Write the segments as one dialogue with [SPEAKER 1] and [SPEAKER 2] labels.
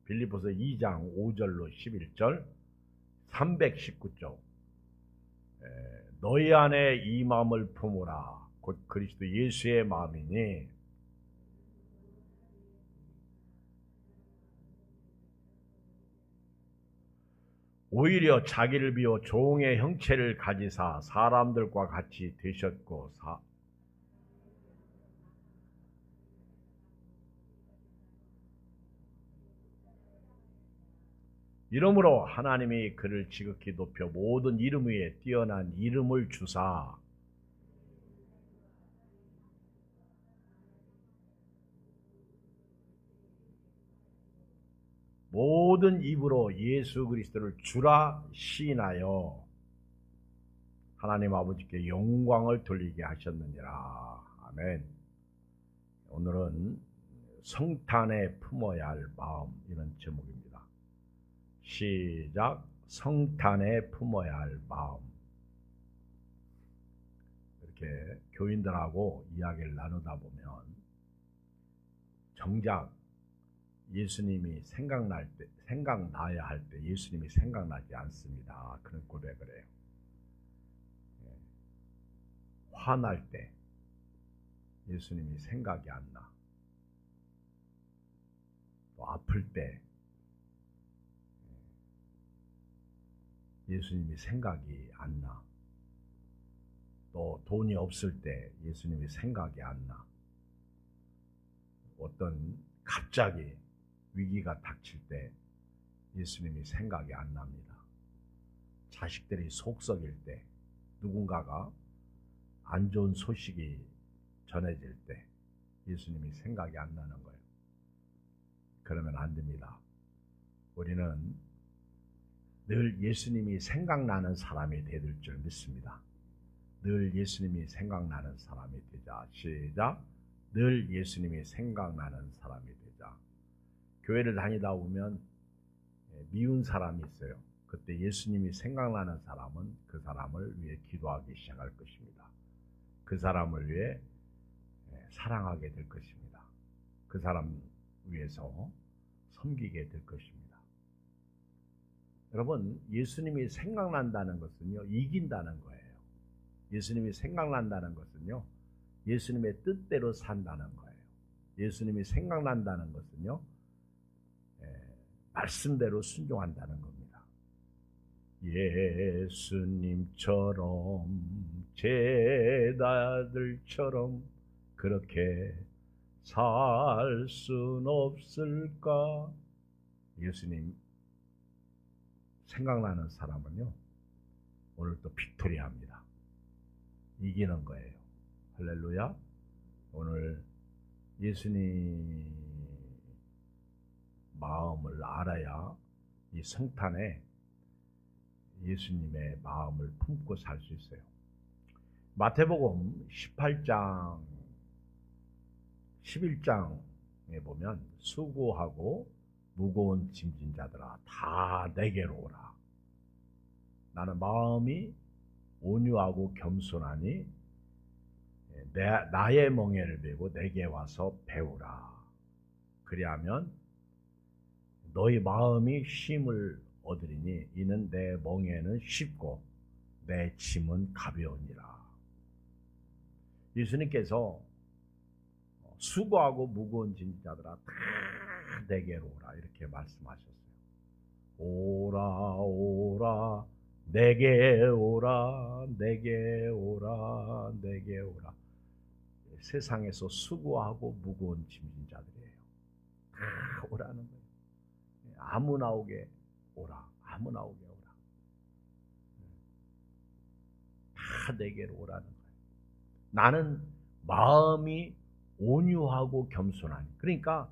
[SPEAKER 1] 빌립보서 2장 5절로 11절 319쪽 너희 안에 이 마음을 품으라 곧 그리스도 예수의 마음이니 오히려 자기를 비워 종의 형체를 가지사 사람들과 같이 되셨고 이러므로 하나님이 그를 지극히 높여 모든 이름 위에 뛰어난 이름을 주사 모든 입으로 예수 그리스도를 주라 시인하여 하나님 아버지께 영광을 돌리게 하셨느니라. 아멘. 오늘은 성탄에 품어야 할 마음, 이런 제목입니다. 시작. 성탄에 품어야 할 마음. 이렇게 교인들하고 이야기를 나누다 보면 정작 예수님이 생각나야 할 때 예수님이 생각나지 않습니다. 그런 고백을 해요. 화날 때 예수님이 생각이 안 나. 또 아플 때 예수님이 생각이 안 나. 또 돈이 없을 때 예수님이 생각이 안 나. 어떤 갑자기 위기가 닥칠 때 예수님이 생각이 안 납니다. 자식들이 속 썩일 때, 누군가가 안 좋은 소식이 전해질 때 예수님이 생각이 안 나는 거예요. 그러면 안 됩니다. 우리는 늘 예수님이 생각나는 사람이 될 줄 믿습니다. 늘 예수님이 생각나는 사람이 되자. 시작. 늘 예수님이 생각나는 사람이 되자. 교회를 다니다 보면 미운 사람이 있어요. 그때 예수님이 생각나는 사람은 그 사람을 위해 기도하기 시작할 것입니다. 그 사람을 위해 사랑하게 될 것입니다. 그 사람 위해서 섬기게 될 것입니다. 여러분, 예수님이 생각난다는 것은요, 이긴다는 거예요. 예수님이 생각난다는 것은요, 예수님의 뜻대로 산다는 거예요. 예수님이 생각난다는 것은요, 말씀대로 순종한다는 겁니다. 예수님처럼 제자들처럼 그렇게 살 순 없을까? 예수님 생각나는 사람은요, 오늘 또 빅토리합니다. 이기는 거예요. 할렐루야. 오늘 예수님 마음을 알아야 이 성탄에 예수님의 마음을 품고 살 수 있어요. 마태복음 18장 11장에 보면 수고하고 무거운 짐진 자들아 다 내게로 오라. 나는 마음이 온유하고 겸손하니 나의 멍에를 메고 내게 와서 배우라. 그리하면 너희 마음이 쉼을 얻으리니 이는 내 멍에는 쉽고 내 짐은 가벼우니라. 예수님께서 수고하고 무거운 짐진 자들아 다 내게로 오라 이렇게 말씀하셨어요. 오라 오라 내게 오라 내게 오라 내게 오라. 세상에서 수고하고 무거운 짐진 자들이에요. 다 오라는 거예요. 아무나 오게 오라. 아무나 오게 오라. 다 내게로 오라는 거예요. 나는 마음이 온유하고 겸손하니. 그러니까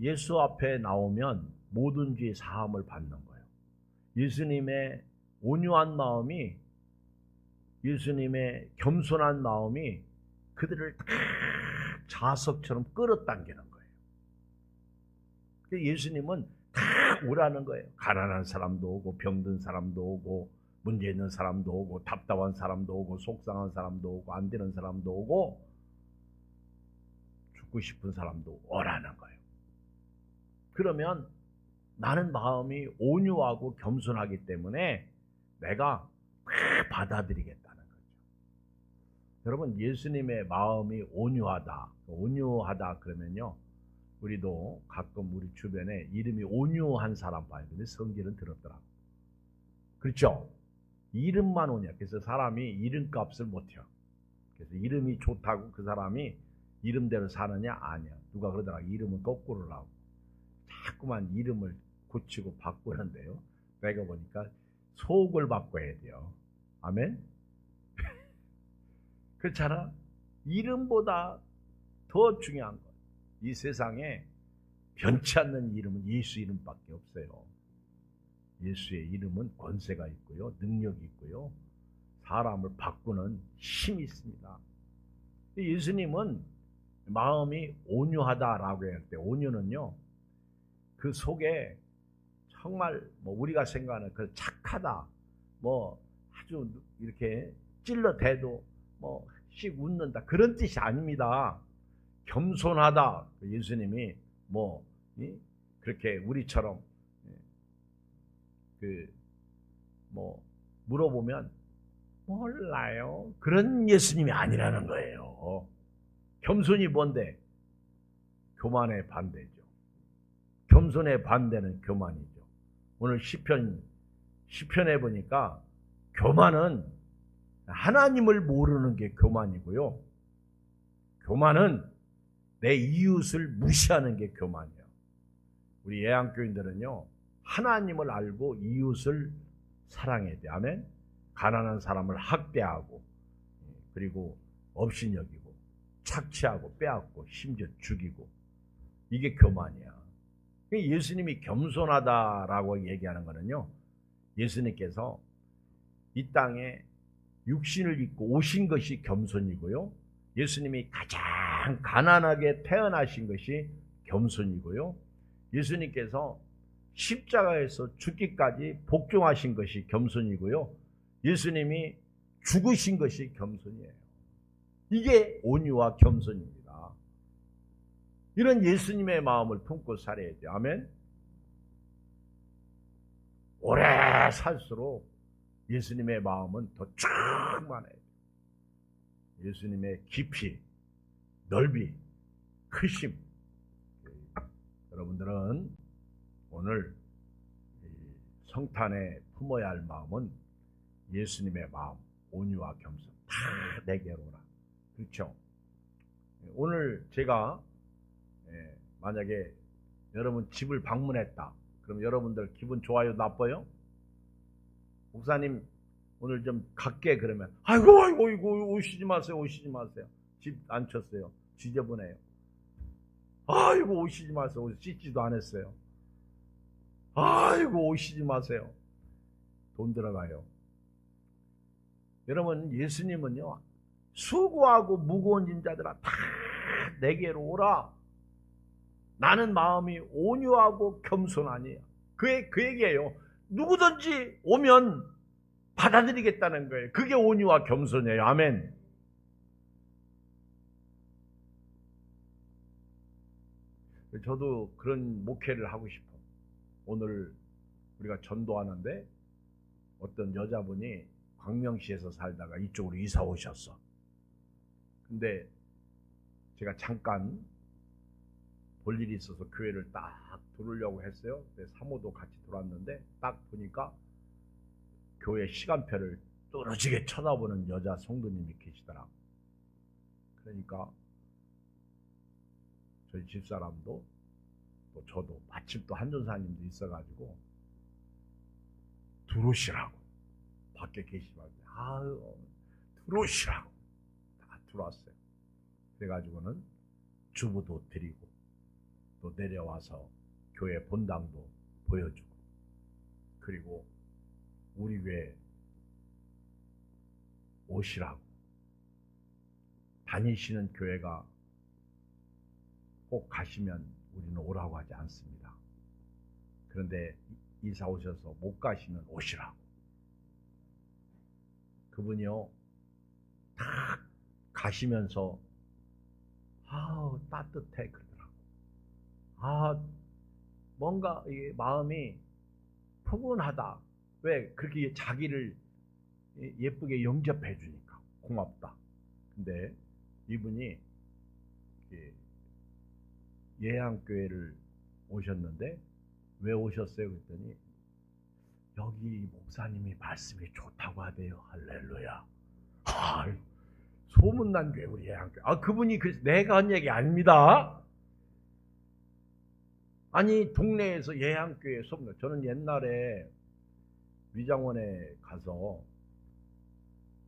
[SPEAKER 1] 예수 앞에 나오면 뭐든지 사함을 받는 거예요. 예수님의 온유한 마음이, 예수님의 겸손한 마음이 그들을 다 자석처럼 끌어당기는 거예요. 예수님은 다 오라는 거예요. 가난한 사람도 오고 병든 사람도 오고 문제 있는 사람도 오고 답답한 사람도 오고 속상한 사람도 오고 안 되는 사람도 오고 죽고 싶은 사람도 오라는 거예요. 그러면 나는 마음이 온유하고 겸손하기 때문에 내가 다 받아들이겠다는 거죠. 여러분, 예수님의 마음이 온유하다 그러면요, 우리도 가끔 우리 주변에 이름이 온유한 사람 봐요. 근데 성질은 더럽더라고. 그렇죠? 이름만 온유해. 그래서 사람이 이름값을 못해요. 그래서 이름이 좋다고 그 사람이 이름대로 사느냐? 아니야. 누가 그러더라고. 이름은 거꾸로 하고. 자꾸만 이름을 고치고 바꾸는데요. 내가 보니까 속을 바꿔야 돼요. 아멘? 그렇잖아? 이름보다 더 중요한 것. 이 세상에 변치 않는 이름은 예수 이름밖에 없어요. 예수의 이름은 권세가 있고요. 능력이 있고요. 사람을 바꾸는 힘이 있습니다. 예수님은 마음이 온유하다라고 할 때, 온유는요, 그 속에 정말 우리가 생각하는 그 착하다, 아주 이렇게 찔러대도 씩 웃는다, 그런 뜻이 아닙니다. 겸손하다. 예수님이 그렇게 우리처럼 물어보면 몰라요, 그런 예수님이 아니라는 거예요. 겸손이 뭔데? 교만의 반대죠. 겸손의 반대는 교만이죠. 오늘 시편에 보니까 교만은 하나님을 모르는 게 교만이고요. 교만은 내 이웃을 무시하는 게 교만이에요. 우리 예양교인들은요, 하나님을 알고 이웃을 사랑해야 돼. 아멘? 가난한 사람을 학대하고, 그리고 업신여기고, 착취하고, 빼앗고, 심지어 죽이고, 이게 교만이야. 예수님이 겸손하다라고 얘기하는 거는요, 예수님께서 이 땅에 육신을 입고 오신 것이 겸손이고요, 예수님이 가장 가난하게 태어나신 것이 겸손이고요, 예수님께서 십자가에서 죽기까지 복종하신 것이 겸손이고요, 예수님이 죽으신 것이 겸손이에요. 이게 온유와 겸손입니다. 이런 예수님의 마음을 품고 살아야죠. 아멘? 오래 살수록 예수님의 마음은 더 충만해요. 예수님의 깊이, 넓이, 크심. 여러분들은 오늘 성탄에 품어야 할 마음은 예수님의 마음, 온유와 겸손. 다 내게로 오라. 그렇죠? 오늘 제가 만약에 여러분 집을 방문했다. 그럼 여러분들 기분 좋아요, 나빠요? 목사님 오늘 좀 갈게 그러면 아이고 오시지 마세요. 집 안 쳤어요. 지저분해요. 아이고 오시지 마세요. 씻지도 안 했어요. 아이고 오시지 마세요. 돈 들어가요. 여러분, 예수님은요, 수고하고 무거운 짐자들아 다 내게로 오라. 나는 마음이 온유하고 겸손하니. 그 얘기예요. 누구든지 오면 받아들이겠다는 거예요. 그게 온유와 겸손이에요. 아멘. 저도 그런 목회를 하고 싶어. 오늘 우리가 전도하는데 어떤 여자분이 광명시에서 살다가 이쪽으로 이사 오셨어. 근데 제가 잠깐 볼 일이 있어서 교회를 딱 들으려고 했어요. 사모도 같이 들어왔는데 딱 보니까 교회 시간표를 뚫어지게 쳐다보는 여자 성도님이 계시더라고. 그러니까 저희 집사람도 또 저도 마침 또 한전사님도 있어가지고 들어오시라고 밖에 계시면 들어오시라고 다 들어왔어요. 그래가지고는 주부도 드리고 또 내려와서 교회 본당도 보여주고, 그리고 우리 교회 오시라고, 다니시는 교회가 꼭 가시면 우리는 오라고 하지 않습니다. 그런데 이사 오셔서 못 가시면 오시라고. 그분이요, 딱 가시면서 따뜻해 그러더라고. 뭔가 이 마음이 푸근하다. 왜? 그렇게 자기를 예쁘게 영접해 주니까 고맙다. 근데 이분이 예양교회를 오셨는데 왜 오셨어요? 그랬더니 여기 목사님이 말씀이 좋다고 하대요. 할렐루야. 소문난 교회 우리 예양교회. 그분이 내가 한 얘기 아닙니다. 아니 동네에서 예양교회 소문. 저는 옛날에 위장원에 가서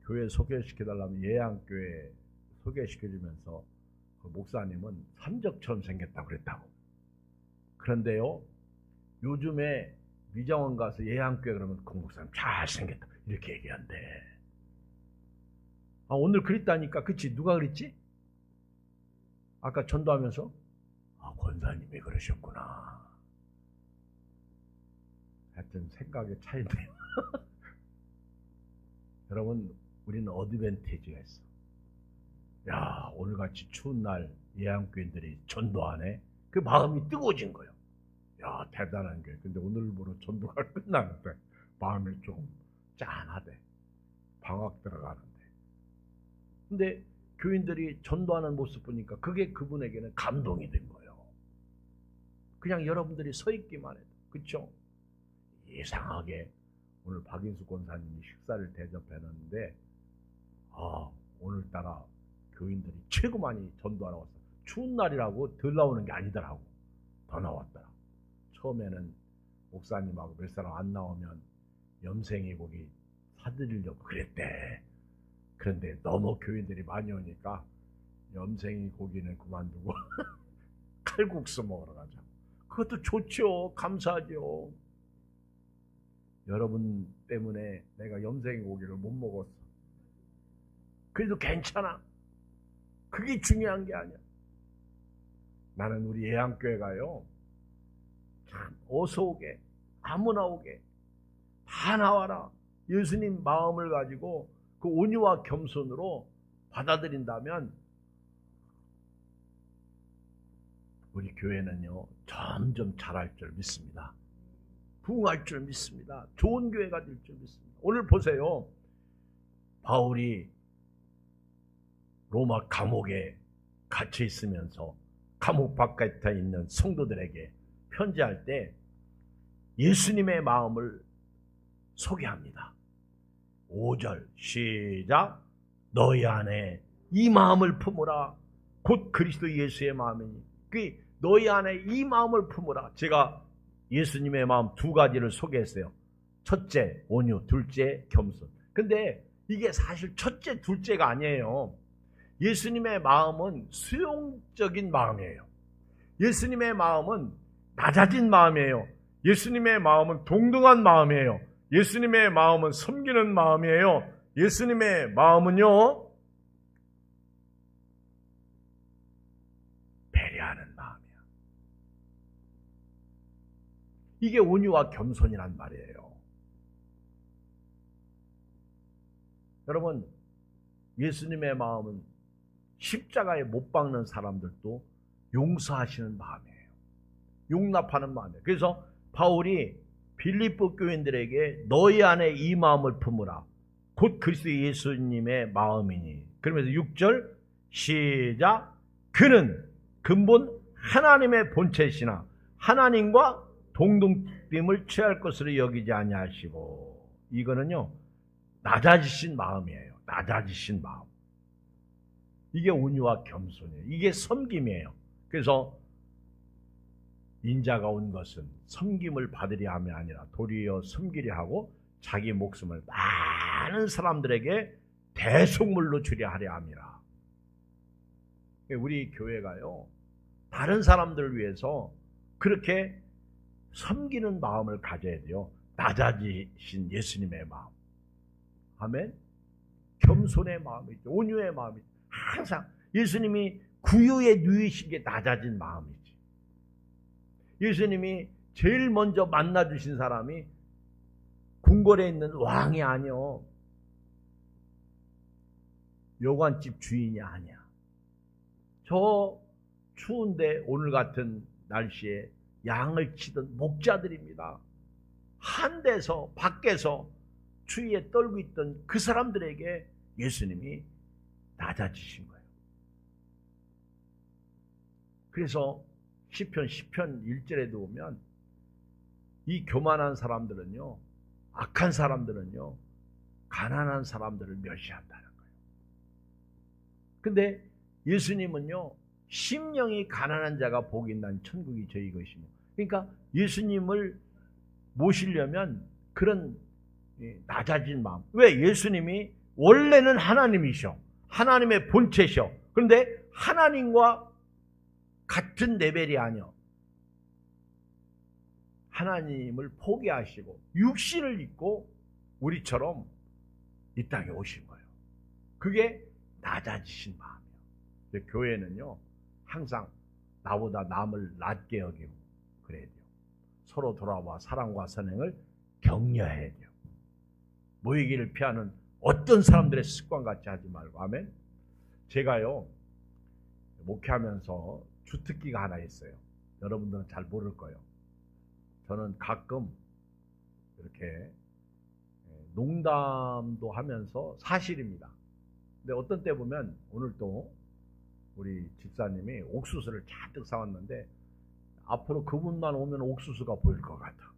[SPEAKER 1] 교회 소개시켜달라면 예양교회 소개시켜주면서 그 목사님은 삼적처럼 생겼다고 그랬다고. 그런데요, 요즘에 위장원 가서 예양교회 그러면 그 목사님 잘생겼다 이렇게 얘기한대. 오늘 그랬다니까. 그치? 누가 그랬지? 아까 전도하면서 권사님이 그러셨구나. 하여튼 생각의 차이네요. 여러분, 우리는 어드밴티지가 있어. 야, 오늘같이 추운 날 예양교인들이 전도하네. 그 마음이 뜨거워진 거예요. 야, 대단한 게. 근데 오늘부로 전도가 끝나는데 마음이 좀 짠하대. 방학 들어가는데. 근데 교인들이 전도하는 모습 보니까 그게 그분에게는 감동이 된 거예요. 그냥 여러분들이 서 있기만 해도. 그렇죠? 이상하게 오늘 박인수 권사님이 식사를 대접했는데 오늘따라 교인들이 최고 많이 전도하러 왔어. 추운 날이라고 덜 나오는 게 아니더라고. 더 나왔더라. 처음에는 목사님하고 몇 사람 안 나오면 염생이 고기 사드리려고 그랬대. 그런데 너무 교인들이 많이 오니까 염생이 고기는 그만두고 칼국수 먹으러 가자. 그것도 좋죠. 감사하죠. 여러분 때문에 내가 염생이 고기를 못 먹었어. 그래도 괜찮아. 그게 중요한 게 아니야. 나는 우리 예양교회 가요. 참 어서 오게. 아무나 오게. 다 나와라. 예수님 마음을 가지고 그 온유와 겸손으로 받아들인다면 우리 교회는요 점점 자랄 줄 믿습니다. 부흥할 줄 믿습니다. 좋은 교회가 될 줄 믿습니다. 오늘 보세요. 바울이 로마 감옥에 갇혀 있으면서 감옥 바깥에 있는 성도들에게 편지할 때 예수님의 마음을 소개합니다. 5절 시작. 너희 안에 이 마음을 품으라. 곧 그리스도 예수의 마음이니. 그 너희 안에 이 마음을 품으라. 제가 예수님의 마음 두 가지를 소개했어요. 첫째 온유, 둘째 겸손. 근데 이게 사실 첫째, 둘째가 아니에요. 예수님의 마음은 수용적인 마음이에요. 예수님의 마음은 낮아진 마음이에요. 예수님의 마음은 동등한 마음이에요. 예수님의 마음은 섬기는 마음이에요. 예수님의 마음은요, 배려하는 마음이야. 이게 온유와 겸손이란 말이에요. 여러분, 예수님의 마음은 십자가에 못 박는 사람들도 용서하시는 마음이에요. 용납하는 마음이에요. 그래서 바울이 빌립보 교인들에게 너희 안에 이 마음을 품으라. 곧 그리스도 예수님의 마음이니. 그러면서 6절 시작. 그는 근본 하나님의 본체시나 하나님과 동등됨을 취할 것으로 여기지 아니하시고. 이거는요 낮아지신 마음이에요. 낮아지신 마음. 이게 온유와 겸손이에요. 이게 섬김이에요. 그래서 인자가 온 것은 섬김을 받으려 함이 아니라 도리어 섬기려 하고 자기 목숨을 많은 사람들에게 대속물로 주려 하려 함이라. 우리 교회가요 다른 사람들을 위해서 그렇게 섬기는 마음을 가져야 돼요. 낮아지신 예수님의 마음. 아멘. 겸손의 마음이죠. 온유의 마음이죠. 항상 예수님이 구유에 누이신 게 낮아진 마음이지. 예수님이 제일 먼저 만나주신 사람이 궁궐에 있는 왕이 아니요. 여관집 주인이 아니야. 저 추운데 오늘 같은 날씨에 양을 치던 목자들입니다. 한 데서 밖에서 추위에 떨고 있던 그 사람들에게 예수님이 낮아지신 거예요. 그래서 시편 1절에도 보면 이 교만한 사람들은요, 악한 사람들은요, 가난한 사람들을 멸시한다는 거예요. 근데 예수님은요, 심령이 가난한 자가 복이 있나니 천국이 저희 것이며, 그러니까 예수님을 모시려면 그런 낮아진 마음. 왜? 예수님이 원래는 하나님이셔. 하나님의 본체셔. 그런데 하나님과 같은 레벨이 아니요. 하나님을 포기하시고 육신을 입고 우리처럼 이 땅에 오신 거예요. 그게 낮아지신 마음이에요. 교회는요, 항상 나보다 남을 낮게 여기고 그래야 돼요. 서로 돌아와 사랑과 선행을 격려해야 돼요. 모이기를 피하는 어떤 사람들의 습관같이 하지 말고. 아멘. 제가요, 목회하면서 주특기가 하나 있어요. 여러분들은 잘 모를 거예요. 저는 가끔 이렇게 농담도 하면서 사실입니다. 근데 어떤 때 보면 오늘 또 우리 집사님이 옥수수를 잔뜩 사왔는데 앞으로 그분만 오면 옥수수가 보일 것 같아.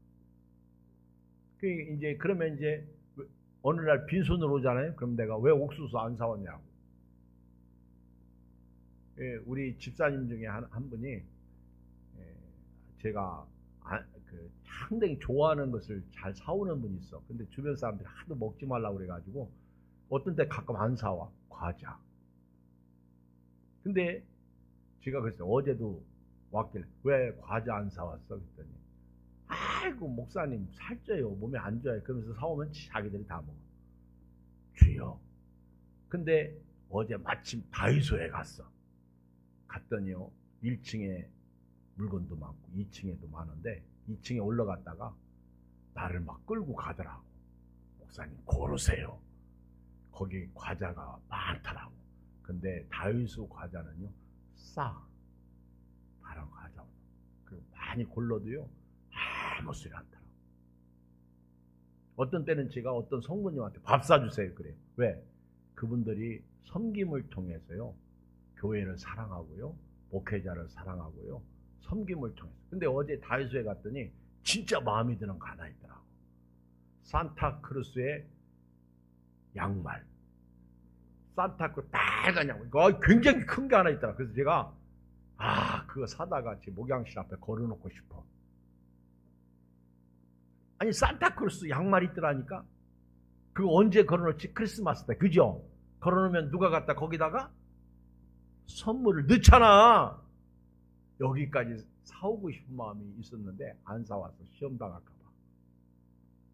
[SPEAKER 1] 그러면 이제 어느 날 빈손으로 오잖아요. 그럼 내가 왜 옥수수 안 사왔냐고. 우리 집사님 중에 한 분이 제가 상당히 좋아하는 것을 잘 사오는 분이 있어. 근데 주변 사람들이 하도 먹지 말라고 그래가지고 어떤 때 가끔 안 사와. 과자. 근데 제가 그랬어요. 어제도 왔길래 왜 과자 안 사왔어? 그랬더니 아이고 목사님 살쪄요. 몸에 안 좋아요. 그러면서 사오면 자기들이 다 먹어. 주여. 근데 어제 마침 다이소에 갔더니요. 1층에 물건도 많고 2층에도 많은데 2층에 올라갔다가 나를 막 끌고 가더라고. 목사님 고르세요. 거기 과자가 많더라고. 근데 다이소 과자는요 싸. 다른 과자 많이 골라도요 아무 소리 안 들어. 어떤 때는 제가 어떤 성도님한테 밥 사주세요 그래요. 왜? 그분들이 섬김을 통해서요 교회를 사랑하고요 목회자를 사랑하고요 섬김을 통해서. 근데 어제 다이소에 갔더니 진짜 마음에 드는 거 하나 있더라고. 산타크루스의 양말. 산타크루스 빨간 양말. 굉장히 큰 게 하나 있더라고. 그래서 제가 그거 사다가 제 목양실 앞에 걸어놓고 싶어. 아니 산타크루스 양말 있더라니까. 그거 언제 걸어놓지? 크리스마스 때. 그죠? 걸어놓으면 누가 갖다 거기다가 선물을 넣잖아. 여기까지 사오고 싶은 마음이 있었는데 안 사와서 시험 당할까 봐.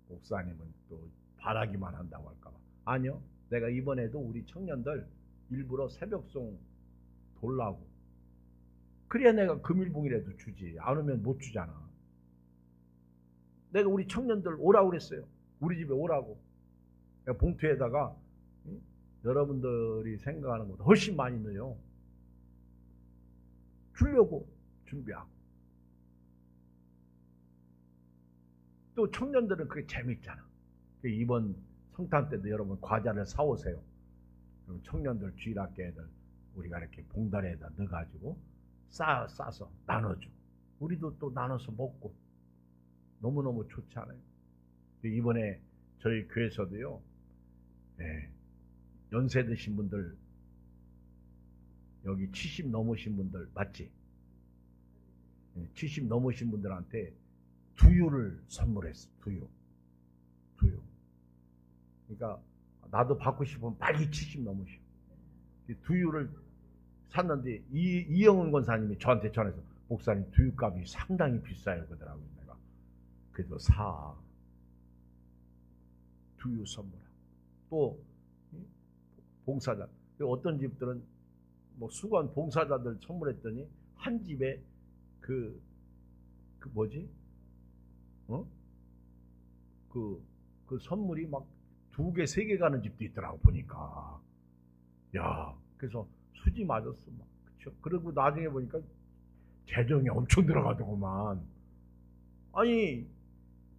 [SPEAKER 1] 목사님은 또 바라기만 한다고 할까 봐. 아니요. 내가 이번에도 우리 청년들 일부러 새벽송 돌라고. 그래야 내가 금일봉이라도 주지. 안 오면 못 주잖아. 내가 우리 청년들 오라고 그랬어요. 우리 집에 오라고. 내가 봉투에다가 여러분들이 생각하는 것보다 훨씬 많이 넣어요. 주려고 준비하고. 또 청년들은 그게 재밌잖아. 이번 성탄 때도 여러분 과자를 사오세요. 그럼 청년들 주일학교 애들 우리가 이렇게 봉다리에다 넣어가지고 싸서 나눠줘. 우리도 또 나눠서 먹고. 너무너무 좋지 않아요? 이번에 저희 교회에서도요, 연세 드신 분들, 여기 70 넘으신 분들, 맞지? 70 넘으신 분들한테 두유를 선물했어. 두유. 그러니까 나도 받고 싶으면 빨리 70 넘으시오. 두유를 샀는데 이영은 권사님이 저한테 전해서 목사님 두유값이 상당히 비싸요 그러더라고요. 내가 그래도 두유 선물하고. 또 봉사자, 어떤 집들은 뭐 수건 봉사자들 선물했더니 한 집에 그 뭐지? 그 선물이 막 2개, 3개 가는 집도 있더라고 보니까. 야, 그래서 수지 맞았어 막. 그쵸? 그리고 나중에 보니까 재정이 엄청 들어가더구만. 아니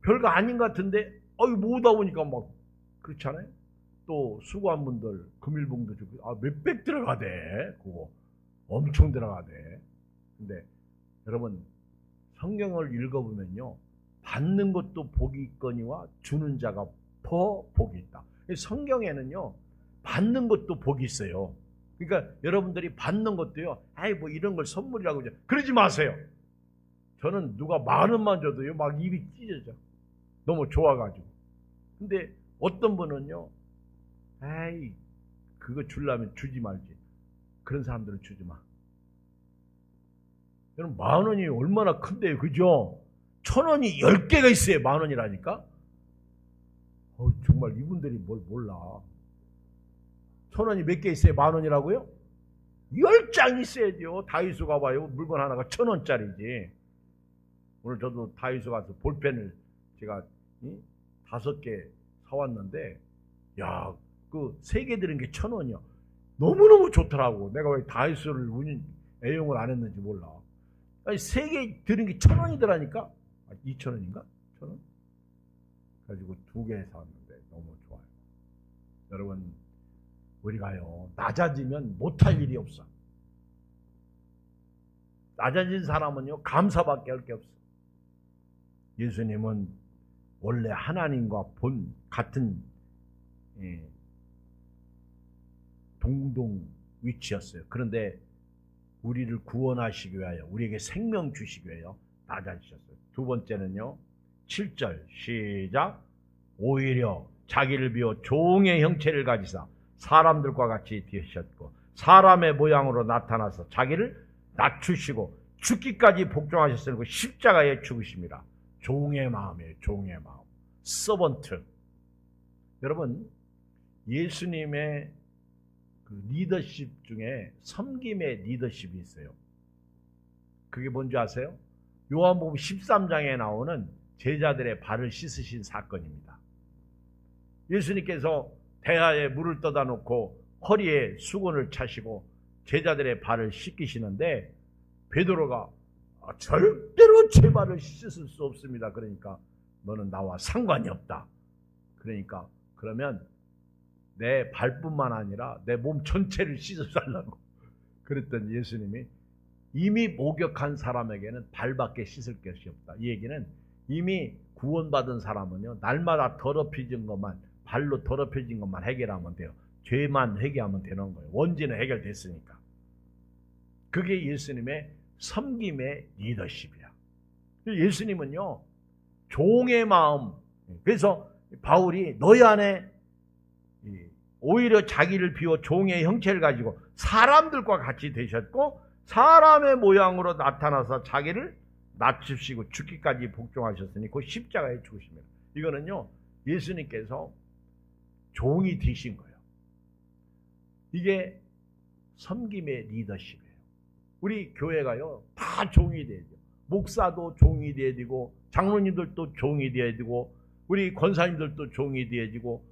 [SPEAKER 1] 별거 아닌 것 같은데 모으다 보니까 막 그렇잖아요. 또 수고한 분들 금일봉도 주고 몇백 들어가대. 그거 엄청 들어가대. 근데 여러분 성경을 읽어보면요, 받는 것도 복이 있거니와 주는 자가 더 복이 있다. 성경에는요 받는 것도 복이 있어요. 그러니까 여러분들이 받는 것도요, 뭐 이런 걸 선물이라고 그러지 마세요. 저는 누가 10,000원만 줘도요 막 입이 찢어져. 너무 좋아가지고. 근데 어떤 분은요, 그거 주려면 주지 말지. 그런 사람들은 주지 마. 여러분 10,000원이 얼마나 큰데요, 그죠? 1,000원이 10개가 있어요. 10,000원이라니까. 정말 이분들이 뭘 몰라. 1,000원이 몇 개 있어요? 10,000원이라고요? 10장 있어야죠. 다이소 가봐요. 물건 하나가 1,000원짜리지. 오늘 저도 다이소 가서 볼펜을 제가 5개 사왔는데, 그 3개 들은 게 1,000원이야. 너무너무 좋더라고. 내가 왜 다이소를 애용을 안 했는지 몰라. 3개 들은 게 1,000원이더라니까? 2,000원인가? 1,000원? 가지고 2개 사왔는데 너무 좋아요. 여러분, 우리가요, 낮아지면 못할 일이 없어. 낮아진 사람은요, 감사밖에 할 게 없어. 예수님은 원래 하나님과 같은 동동 위치였어요. 그런데 우리를 구원하시기 위하여, 우리에게 생명 주시기 위하여 낮아지셨어요. 두 번째는요, 7절 시작. 오히려 자기를 비워 종의 형체를 가지사 사람들과 같이 되셨고 사람의 모양으로 나타나서 자기를 낮추시고 죽기까지 복종하셨으니 십자가에 죽으심이라. 종의 마음이에요. 종의 마음. 서번트. 여러분, 예수님의 그 리더십 중에 섬김의 리더십이 있어요. 그게 뭔지 아세요? 요한복음 13장에 나오는 제자들의 발을 씻으신 사건입니다. 예수님께서 대야에 물을 떠다 놓고 허리에 수건을 차시고 제자들의 발을 씻기시는데, 베드로가 절대로 제 발을 씻을 수 없습니다. 그러니까 너는 나와 상관이 없다. 그러니까 그러면 내 발뿐만 아니라 내 몸 전체를 씻어달라고 그랬더니 예수님이 이미 목욕한 사람에게는 발밖에 씻을 것이 없다. 이 얘기는 이미 구원받은 사람은요, 날마다 더럽혀진 것만, 발로 더럽혀진 것만 해결하면 돼요. 죄만 회개하면 되는 거예요. 원죄는 해결됐으니까. 그게 예수님의 섬김의 리더십이야. 예수님은요, 종의 마음. 그래서 바울이 너희 안에 오히려 자기를 비워 종의 형체를 가지고 사람들과 같이 되셨고 사람의 모양으로 나타나서 자기를 낮추시고 죽기까지 복종하셨으니 그 십자가에 죽으십니다. 이거는요, 예수님께서 종이 되신 거예요. 이게 섬김의 리더십이에요. 우리 교회가요, 다 종이 돼야 돼요. 목사도 종이 돼야 되고 장로님들도 종이 돼야 되고 우리 권사님들도 종이 돼야 되고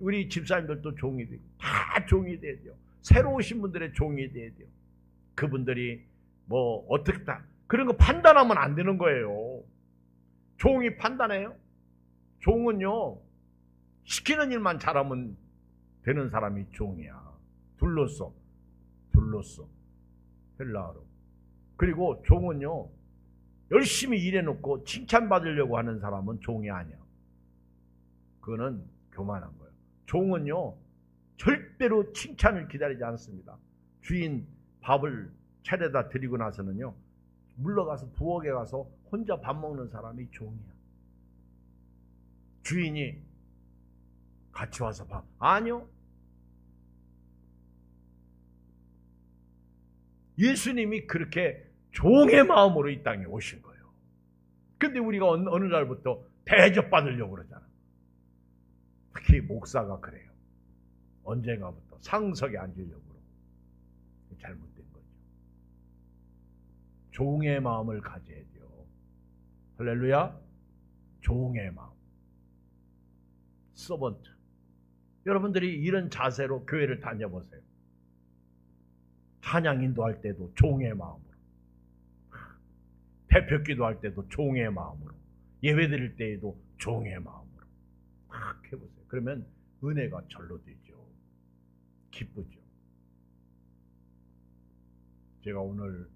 [SPEAKER 1] 우리 집사님들도 종이 되고 다 종이 돼야 돼요. 새로 오신 분들의 종이 돼야 돼요. 그분들이 뭐 어떻게 다 그런 거 판단하면 안 되는 거예요. 종이 판단해요? 종은요, 시키는 일만 잘하면 되는 사람이 종이야. 둘러서 헬라어로. 그리고 종은요, 열심히 일해놓고 칭찬받으려고 하는 사람은 종이 아니야. 그거는 교만한 거예요. 종은요, 절대로 칭찬을 기다리지 않습니다. 주인 밥을 차려다 드리고 나서는요, 물러가서 부엌에 가서 혼자 밥 먹는 사람이 종이야. 주인이 같이 와서 밥, 아니요. 예수님이 그렇게 종의 마음으로 이 땅에 오신 거예요. 근데 우리가 어느 날부터 대접받으려고 그러잖아. 특히 목사가 그래요. 언젠가부터 상석에 앉으려고 그러고. 잘못된 거죠. 종의 마음을 가져야 돼요. 할렐루야. 종의 마음. 서번트. 여러분들이 이런 자세로 교회를 다녀보세요. 찬양 인도할 때도 종의 마음으로, 대표 기도할 때도 종의 마음으로, 예배드릴 때에도 종의 마음으로 막 해보세요. 그러면 은혜가 절로 되죠. 기쁘죠. 제가 오늘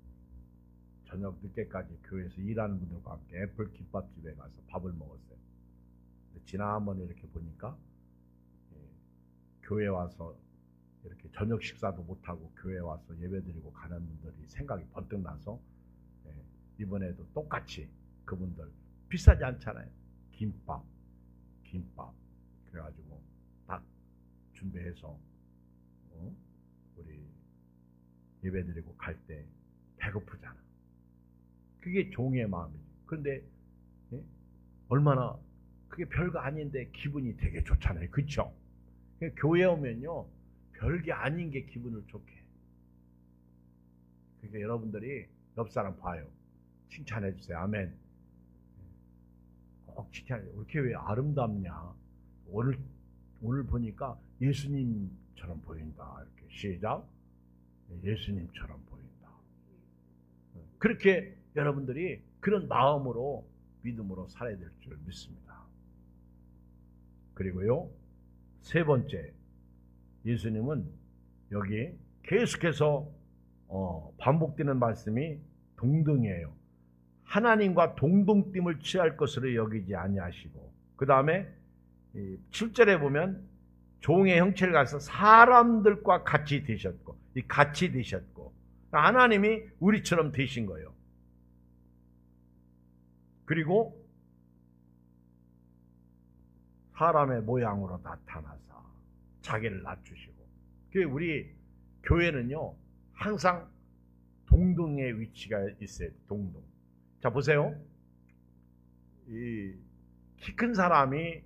[SPEAKER 1] 저녁 늦게까지 교회에서 일하는 분들과 함께 애플 김밥집에 가서 밥을 먹었어요. 근데 지난번에 이렇게 보니까 교회 와서 이렇게 저녁 식사도 못하고 교회 와서 예배드리고 가는 분들이 생각이 번뜩 나서 이번에도 똑같이 그분들 비싸지 않잖아요. 김밥 그래가지고 딱 준비해서 우리 예배드리고 갈 때 배고프잖아. 그게 종의 마음이지. 그런데 얼마나 그게 별거 아닌데 기분이 되게 좋잖아요. 그렇죠? 교회 오면요 별게 아닌 게 기분을 좋게 해. 그러니까 여러분들이 옆 사람 봐요. 칭찬해 주세요. 아멘. 꼭 칭찬해. 이렇게 왜 아름답냐. 오늘 보니까 예수님처럼 보인다. 이렇게 시작. 예수님처럼 보인다. 그렇게 여러분들이 그런 마음으로 믿음으로 살아야 될 줄 믿습니다. 그리고요 세 번째, 예수님은 여기 계속해서 반복되는 말씀이 동등이에요. 하나님과 동등됨을 취할 것으로 여기지 아니하시고, 그 다음에 7절에 보면 종의 형체를 가서 사람들과 같이 되셨고, 이 같이 되셨고, 하나님이 우리처럼 되신 거예요. 그리고 사람의 모양으로 나타나서 자기를 낮추시고, 우리 교회는요 항상 동등의 위치가 있어요. 동등. 자 보세요. 이 키 큰 사람이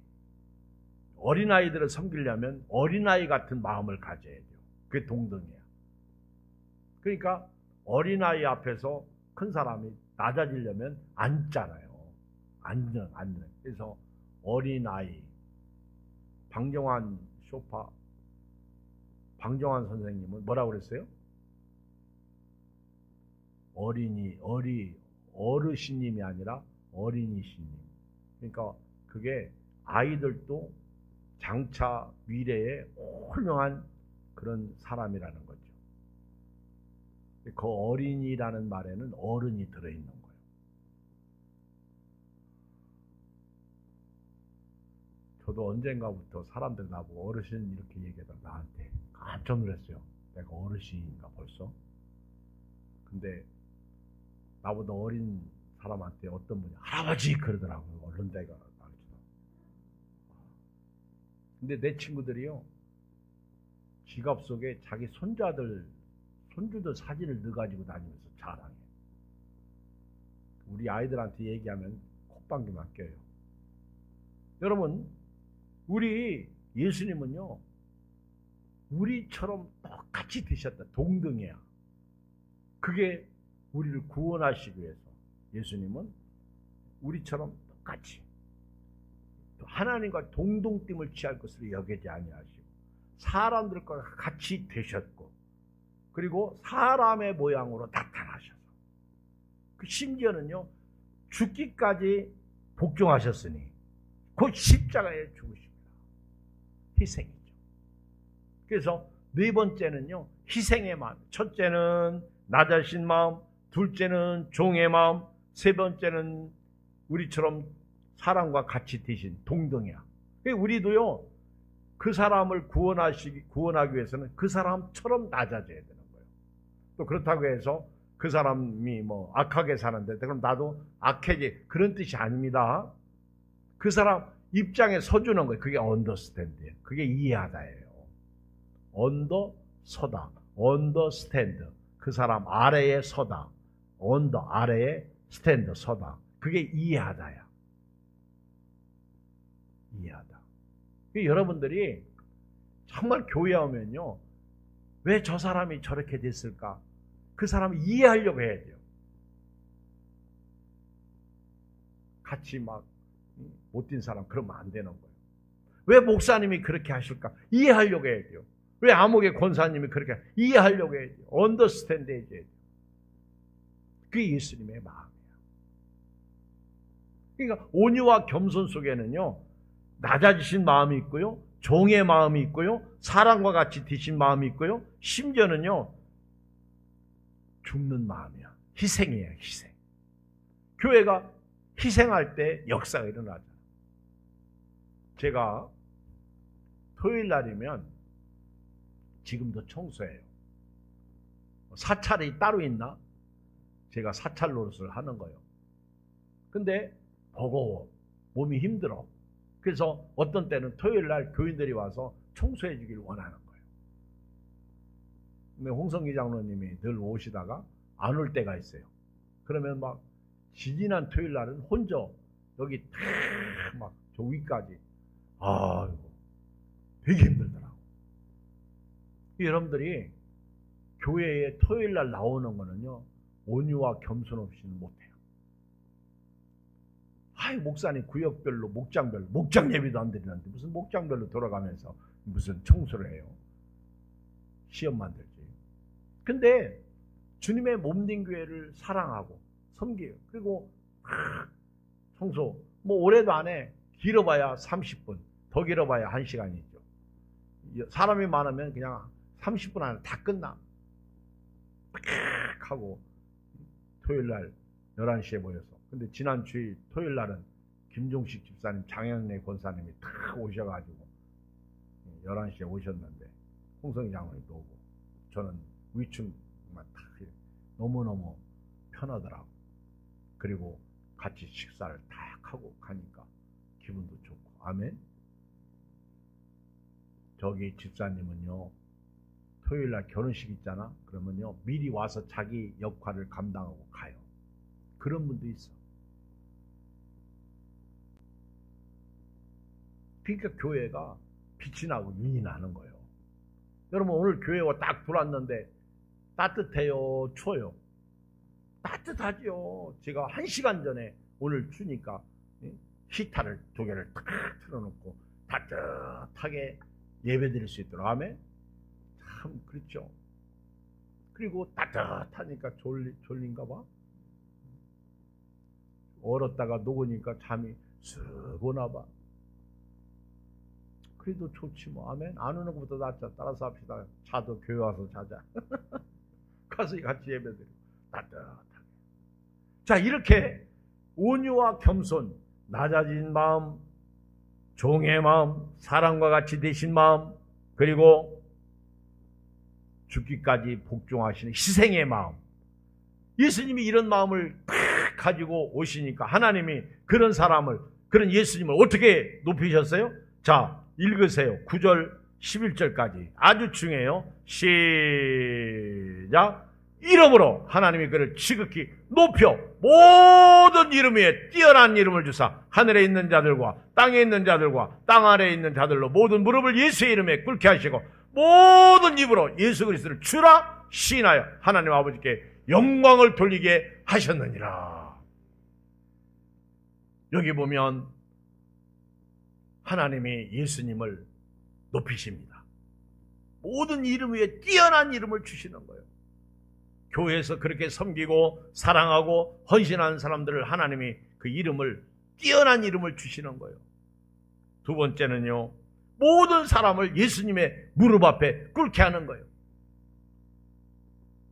[SPEAKER 1] 어린아이들을 섬기려면 어린아이 같은 마음을 가져야 돼요. 그게 동등이야. 그러니까 어린아이 앞에서 큰 사람이 낮아지려면 앉잖아요. 앉는. 그래서 어린아이, 방정환 선생님은 뭐라고 그랬어요? 어르신님이 아니라 어린이신님. 그러니까 그게 아이들도 장차 미래에 훌륭한 그런 사람이라는 거죠. 그 어린이라는 말에는 어른이 들어있는 거예요. 저도 언젠가부터 사람들 나보고 어르신 이렇게 얘기하다 나한테 깜짝 놀랐어요. 내가 어르신인가 벌써? 근데 나보다 어린 사람한테 어떤 분이 할아버지 그러더라고요. 얼른 내가 말해주다. 근데 내 친구들이요 지갑 속에 자기 손주들 사진을 넣어가지고 다니면서 자랑해. 우리 아이들한테 얘기하면 콧방귀만 껴요. 여러분, 우리 예수님은요 우리처럼 똑같이 되셨다. 동등이야. 그게 우리를 구원하시기 위해서 예수님은 우리처럼 똑같이 하나님과 동등됨을 취할 것으로 여기지 아니하시고 사람들과 같이 되셨고, 그리고 사람의 모양으로 나타나셔서 심지어는요 죽기까지 복종하셨으니 곧 십자가에 죽으십니다. 희생이죠. 그래서 네 번째는요 희생의 마음. 첫째는 낮아신 마음, 둘째는 종의 마음, 세 번째는 우리처럼 사람과 같이 되신 동등이야. 우리도요 그 사람을 구원하기 위해서는 그 사람처럼 낮아져야 되는 거예요. 또 그렇다고 해서 그 사람이 뭐 악하게 사는데 그럼 나도 악해지, 그런 뜻이 아닙니다. 그 사람 입장에 서주는 거예요. 그게 언더스탠드예요. 그게 이해하다예요. 언더서다. 언더스탠드. 그 사람 아래에 서다. 언더 아래에 스탠드 서다. 그게 이해하다야. 이해하다. 여러분들이 정말 교회 오면요 왜 저 사람이 저렇게 됐을까? 그 사람을 이해하려고 해야 돼요. 같이 막 못된 사람 그러면 안 되는 거예요. 왜 목사님이 그렇게 하실까? 이해하려고 해야 돼요. 왜 암흑의 권사님이 그렇게 이해하려고 해야 돼요. 언더스탠드 해줘야 돼요. 그게 예수님의 마음이에요. 그러니까 온유와 겸손 속에는요, 낮아지신 마음이 있고요, 종의 마음이 있고요, 사랑과 같이 드신 마음이 있고요, 심지어는요, 죽는 마음이야. 희생이에요, 희생. 교회가 희생할 때 역사가 일어나죠. 제가 토요일 날이면 지금도 청소해요. 사찰이 따로 있나? 제가 사찰 노릇을 하는 거예요. 근데 버거워. 몸이 힘들어. 그래서 어떤 때는 토요일 날 교인들이 와서 청소해 주길 원하는 거예요. 근데 홍성기 장로님이 늘 오시다가 안 올 때가 있어요. 그러면 막 지지난 토요일 날은 혼자 여기 막 저 위까지 아이고 되게 힘들더라고. 여러분들이 교회에 토요일 날 나오는 거는요, 온유와 겸손 없이는 못해요. 아이, 목사님 구역별로 목장별로 목장 예배도 안 드리는데 무슨 목장별로 돌아가면서 무슨 청소를 해요. 시험 만들지. 근데 주님의 몸된 교회를 사랑하고 섬겨요. 그리고 청소 뭐 올해도 안 해. 길어봐야 30분, 더 길어봐야 1시간이죠. 사람이 많으면 그냥 30분 안에 다 끝나. 하고 토요일 날 11시에 모여서. 근데 지난 주일 토요일 날은 김종식 집사님, 장현래 권사님이 탁 오셔가지고 11시에 오셨는데 홍성희 장로님도 오고 저는 위층만 탁 너무너무 편하더라고. 그리고 같이 식사를 딱 하고 가니까 기분도 좋고. 아멘. 저기 집사님은요, 토요일 날 결혼식 있잖아. 그러면요, 미리 와서 자기 역할을 감당하고 가요. 그런 분도 있어. 그러니까 교회가 빛이 나고 윤이 나는 거예요. 여러분, 오늘 교회 딱 들어왔는데 따뜻해요, 추워요? 따뜻하죠. 제가 1시간 전에 오늘 추니까 히타를 2개를 탁 틀어놓고 따뜻하게 예배드릴 수 있도록. 아멘. 참 그렇죠. 그리고 따뜻하니까 졸린가 봐. 얼었다가 녹으니까 잠이 쓱 오나 봐. 그래도 좋지 뭐. 아멘. 안 오는 것보다 낫자. 따라서 합시다. 자도 교회 와서 자자. 가서 같이 예배드리고 따뜻하게. 자, 이렇게 온유와 겸손, 낮아진 마음, 종의 마음, 사랑과 같이 되신 마음, 그리고 죽기까지 복종하시는 희생의 마음. 예수님이 이런 마음을 가지고 오시니까 하나님이 그런 사람을, 그런 예수님을 어떻게 높이셨어요? 자, 읽으세요. 9절 11절까지 아주 중요해요. 시작. 이름으로 하나님이 그를 지극히 높여 모든 이름 위에 뛰어난 이름을 주사 하늘에 있는 자들과 땅에 있는 자들과 땅 아래에 있는 자들로 모든 무릎을 예수의 이름에 꿇게 하시고 모든 입으로 예수 그리스도를 주라 시인하여 하나님 아버지께 영광을 돌리게 하셨느니라. 여기 보면 하나님이 예수님을 높이십니다. 모든 이름 위에 뛰어난 이름을 주시는 거예요. 교회에서 그렇게 섬기고 사랑하고 헌신하는 사람들을 하나님이 그 이름을, 뛰어난 이름을 주시는 거예요. 두 번째는요, 모든 사람을 예수님의 무릎 앞에 꿇게 하는 거예요.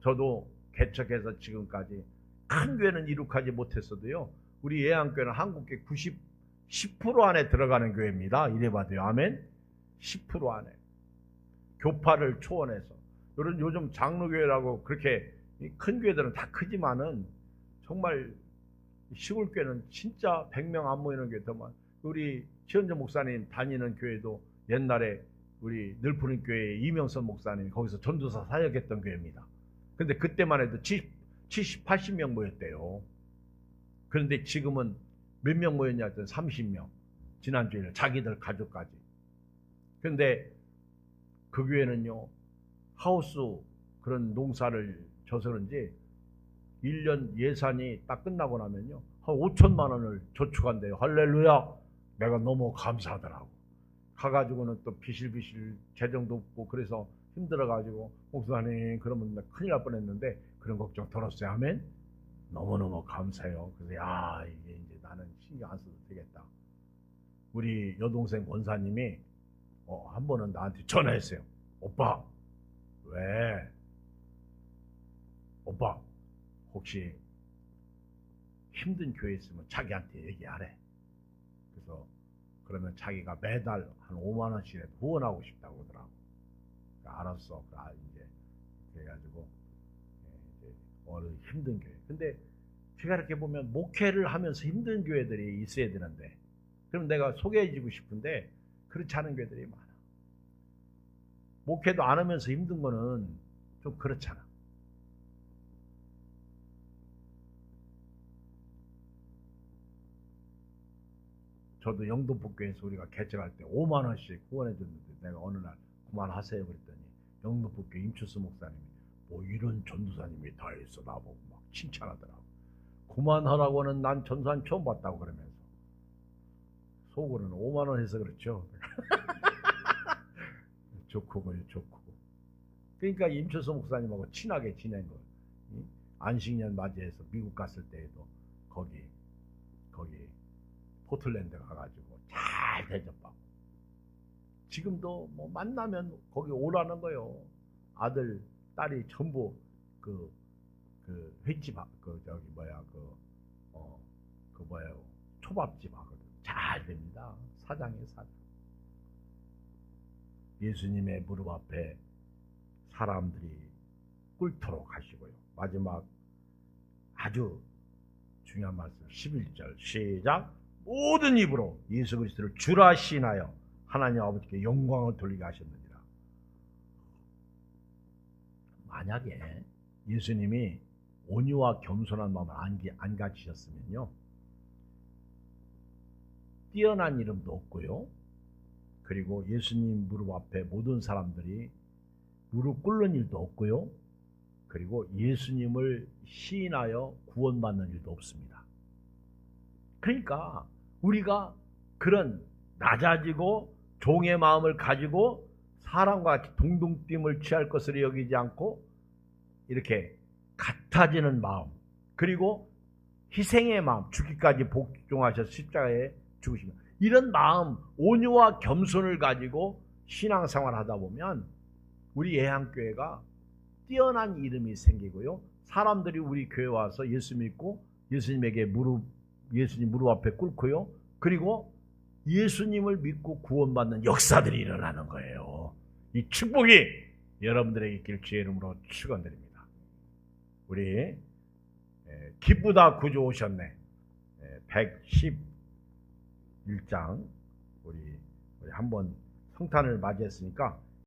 [SPEAKER 1] 저도 개척해서 지금까지 큰 교회는 이룩하지 못했어도요, 우리 예안교회는 한국계 10% 안에 들어가는 교회입니다. 이래봐도요. 아멘. 10% 안에. 교파를 초월해서. 요즘 장로교회라고 그렇게 큰 교회들은 다 크지만은 정말 시골교회는 진짜 100명 안 모이는 교회 더 많아요. 우리 최현정 목사님 다니는 교회도 옛날에 우리 늘푸른 교회 이명선 목사님이 거기서 전도사 사역했던 교회입니다. 근데 그때만 해도 70, 80명 모였대요. 그런데 지금은 몇 명 모였냐 했더니 30명. 지난주에 자기들 가족까지. 그런데 그 교회는요, 하우스 그런 농사를 져서 그런지 1년 예산이 딱 끝나고 나면요, 한 5천만 원을 저축한대요. 할렐루야. 내가 너무 감사하더라고. 가가지고는 또 비실비실 재정도 없고 그래서 힘들어가지고 목사님 그러면 큰일 날 뻔했는데 그런 걱정 덜었어요. 아멘. 너무너무 감사해요. 그래서 야, 이게 이제 나는 신경 안 써도 되겠다. 우리 여동생 원사님이 한 번은 나한테 전화했어요. 오빠, 왜? 오빠, 혹시 힘든 교회 있으면 자기한테 얘기하래. 그래서 그러면 자기가 매달 한 5만 원씩이라도 후원하고 싶다고 그러더라고. 알았어. 이제 그래가지고 이제 어느 힘든 교회. 근데 제가 이렇게 보면 목회를 하면서 힘든 교회들이 있어야 되는데, 그럼 내가 소개해주고 싶은데 그렇지 않은 교회들이 많아. 목회도 안 하면서 힘든 거는 좀 그렇잖아. 저도 영등포교회에서 우리가 개척할 때 5만 원씩 후원해 줬는데, 내가 어느 날 그만하세요 그랬더니 영등포교회 임추수 목사님이 뭐 이런 전도사님이 다 있어 나보고 막 칭찬하더라고. 그만하라고는 난 전도사님 처음 봤다고 그러면서 속으로는 5만 원 해서 그렇죠. 좋고 좋고. 그러니까 임추수 목사님하고 친하게 지낸 거예요. 안식년 맞이해서 미국 갔을 때에도 거기 포틀랜드 가가지고 잘 대접받고, 지금도 뭐 만나면 거기 오라는 거요. 아들, 딸이 전부 그 횟집, 초밥집 하거든. 잘 됩니다. 사장이 사장. 예수님의 무릎 앞에 사람들이 꿇도록 하시고요. 마지막 아주 중요한 말씀 11절 시작. 모든 입으로 예수 그리스도를 주라 시인하여 하나님 아버지께 영광을 돌리게 하셨느니라. 만약에 예수님이 온유와 겸손한 마음을 안 가지셨으면요, 뛰어난 이름도 없고요, 그리고 예수님 무릎 앞에 모든 사람들이 무릎 꿇는 일도 없고요, 그리고 예수님을 시인하여 구원받는 일도 없습니다. 그러니까 우리가 그런 낮아지고 종의 마음을 가지고 사람과 같이 동동됨을 취할 것으로 여기지 않고 이렇게 같아지는 마음, 그리고 희생의 마음, 죽기까지 복종하셔서 십자가에 죽으시면, 이런 마음, 온유와 겸손을 가지고 신앙생활을 하다 보면 우리 예향교회가 뛰어난 이름이 생기고요, 사람들이 우리 교회 와서 예수 믿고 예수님에게 예수님 무릎 앞에 꿇고요, 그리고 예수님을 믿고 구원받는 역사들이 일어나는 거예요. 이 축복이 여러분들에게 있길 주의 이름으로 축원드립니다. 우리 기쁘다 구주 오셨네 111장 우리 한번 성탄을 맞이했으니까